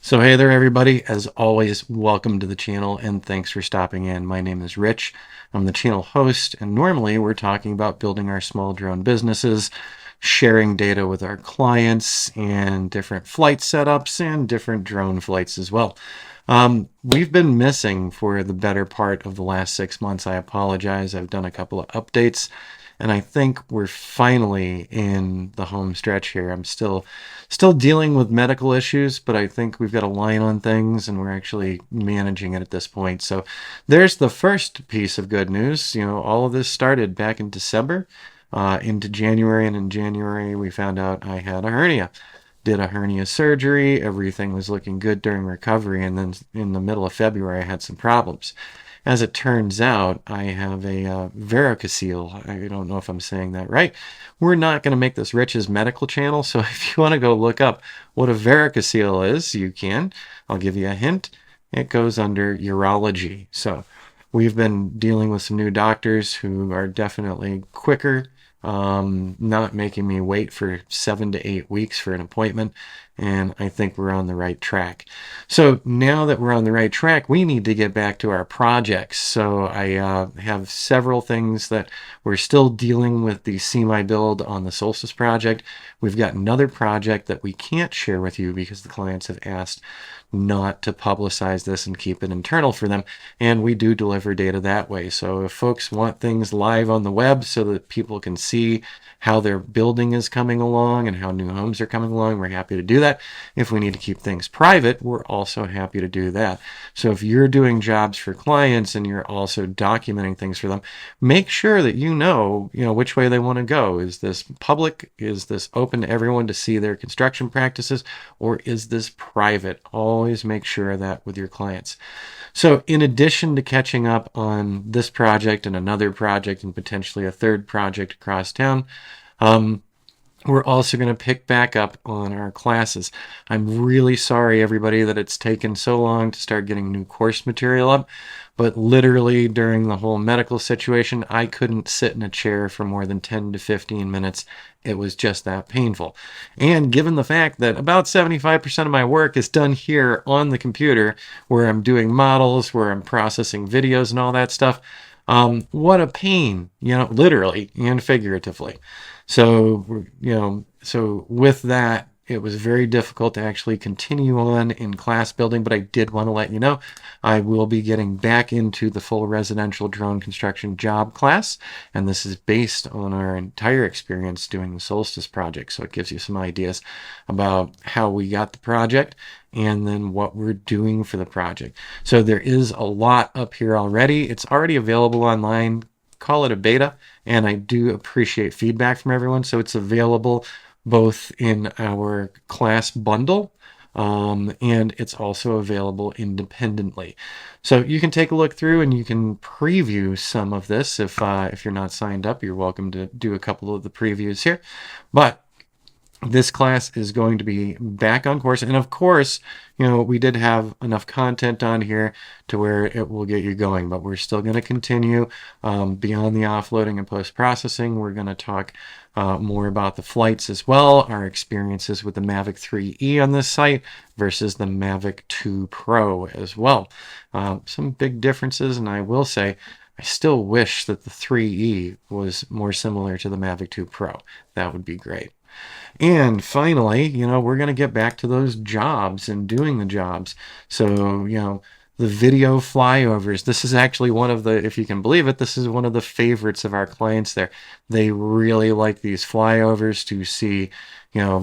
So hey there everybody, as always, welcome to the channel and thanks for stopping in. My name is Rich, I'm the channel host, and normally we're talking about building our small drone businesses, sharing data with our clients, and different flight setups and different drone flights as well. We've been missing for the better part of the last 6 months. I apologize. I've done a couple of updates and I think we're finally in the home stretch here. I'm still dealing with medical issues, but I think we've got a line on things and we're actually managing it at this point. So there's the first piece of good news. You know, all of this started back in December into January, and in January we found out I had a hernia. Did a hernia surgery, everything was looking good during recovery, and then in the middle of February I had some problems. As it turns out, I have a varicocele. I don't know if I'm saying that right. We're not going to make this Rich's medical channel, so if you want to go look up what a varicocele is, you can. I'll give you a hint. It goes under urology. So we've been dealing with some new doctors who are definitely quicker, not making me wait for 7 to 8 weeks for an appointment, and I think we're on the right track. So now that we're on the right track, we need to get back to our projects. So I have several things that we're still dealing with the semi-build on the Solstice project. We've got another project that we can't share with you because the clients have asked not to publicize this and keep it internal for them, and we do deliver data that way. So if folks want things live on the web so that people can see how their building is coming along and how new homes are coming along, we're happy to do that. If we need to keep things private, we're also happy to do that. So if you're doing jobs for clients and you're also documenting things for them, make sure that you know which way they want to go. Is this public? Is this open to everyone to see their construction practices, or is this private? Always make sure of that with your clients. So in addition to catching up on this project and another project and potentially a third project across town, we're also going to pick back up on our classes. I'm really sorry, everybody, that it's taken so long to start getting new course material up, but literally during the whole medical situation, I couldn't sit in a chair for more than 10 to 15 minutes. It was just that painful. And given the fact that about 75% of my work is done here on the computer, where I'm doing models, where I'm processing videos and all that stuff, what a pain, literally and figuratively. So, so with that, it was very difficult to actually continue on in class building, but I did want to let you know I will be getting back into the full residential drone construction job class, and this is based on our entire experience doing the Solstice project. So it gives you some ideas about how we got the project and then what we're doing for the project. So there is a lot up here already. It's already available online. Call it a beta, and I do appreciate feedback from everyone. So it's available both in our class bundle, and it's also available independently. So you can take a look through and you can preview some of this. If you're not signed up, you're welcome to do a couple of the previews here. But this class is going to be back on course. And of course, we did have enough content on here to where it will get you going, but we're still going to continue beyond the offloading and post-processing. We're going to talk more about the flights as well, our experiences with the Mavic 3E on this site versus the Mavic 2 Pro as well. Some big differences, and I will say, I still wish that the 3E was more similar to the Mavic 2 Pro. That would be great. And finally, we're going to get back to those jobs and doing the jobs. So, the video flyovers, this is actually one of the, if you can believe it, this is one of the favorites of our clients there. They really like these flyovers to see,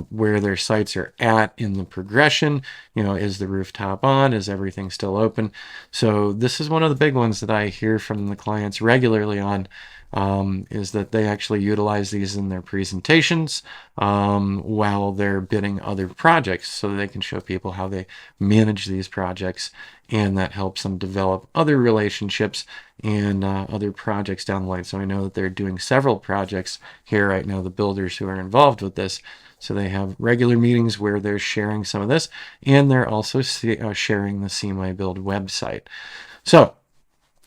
where their sites are at in the progression. Is the rooftop on? Is everything still open? So this is one of the big ones that I hear from the clients regularly on, is that they actually utilize these in their presentations while they're bidding other projects, so they can show people how they manage these projects, and that helps them develop other relationships and other projects down the line. So I know that they're doing several projects here right now, the builders who are involved with this. So they have regular meetings where they're sharing some of this, and they're also sharing the See My Build website. So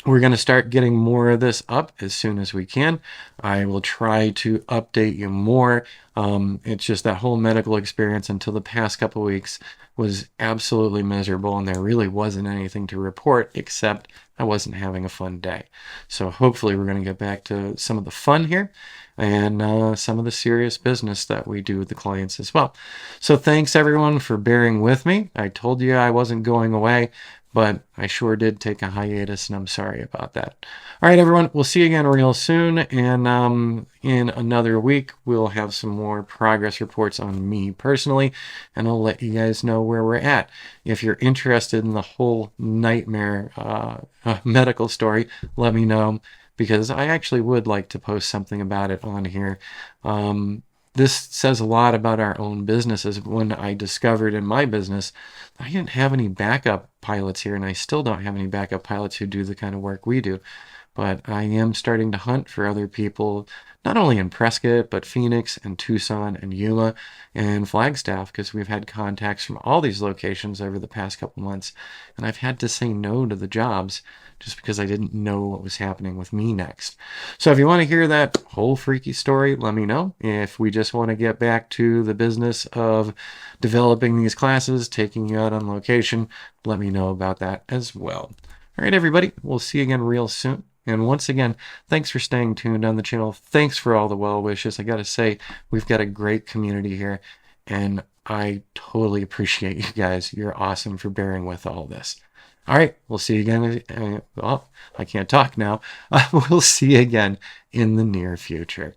We're going to start getting more of this up as soon as we can. I will try to update you more. It's just that whole medical experience until the past couple weeks was absolutely miserable, and there really wasn't anything to report except I wasn't having a fun day. So hopefully we're going to get back to some of the fun here and some of the serious business that we do with the clients as well. So thanks everyone for bearing with me. I told you I wasn't going away, but I sure did take a hiatus, and I'm sorry about that. All right, everyone, we'll see you again real soon, and in another week, we'll have some more progress reports on me personally, and I'll let you guys know where we're at. If you're interested in the whole nightmare medical story, let me know, because I actually would like to post something about it on here. This says a lot about our own businesses. When I discovered in my business, I didn't have any backup pilots here, and I still don't have any backup pilots who do the kind of work we do. But I am starting to hunt for other people, not only in Prescott, but Phoenix and Tucson and Yuma and Flagstaff, because we've had contacts from all these locations over the past couple months. And I've had to say no to the jobs just because I didn't know what was happening with me next. So if you want to hear that whole freaky story, let me know. If we just want to get back to the business of developing these classes, taking you out on location, let me know about that as well. All right, everybody, we'll see you again real soon. And once again, thanks for staying tuned on the channel. Thanks for all the well wishes. I got to say, we've got a great community here, and I totally appreciate you guys. You're awesome for bearing with all this. All right, we'll see you again. Well, I can't talk now. We'll see you again in the near future.